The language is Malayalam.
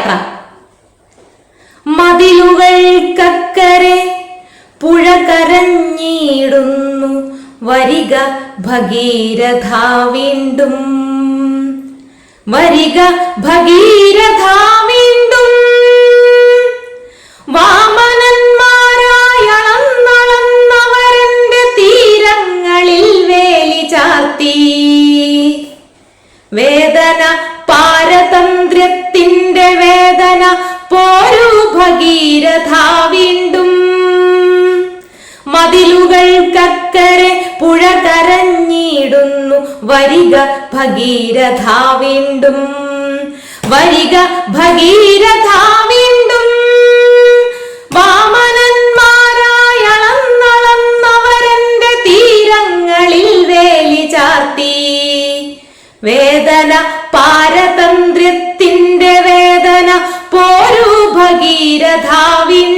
യാത്ര. മതിലുകൾക്കക്കരെ പുഴ കരഞ്ഞിടുന്നു, വരിക ഭഗീരഥ വീണ്ടും, വരിക ഭഗീരഥ വീണ്ടും. വാമനന്മാരായളന്നളന്നവരന്റെ തീരങ്ങളിൽ വേലി ചാർത്തി. വേദന പാരതന്ത്ര്യത്തിന്റെ വേദന, പോരൂ ഭഗീരഥ വീണ്ടും. മതിലുകൾക്കക്കരെ പുഴ കരഞ്ഞിടുന്നു, വരിക ഭഗീരഥ വീണ്ടും, വരിക ഭഗീരഥ വീണ്ടും. വാമനന്മാരായളന്നളന്നവരന്റെ തീരങ്ങളിൽ വേലി ചാർത്തി. വേദന പാരതന്ത്ര്യത്തിന്റെ വേദന, പോരൂ ഭഗീരഥ വീണ്ടും.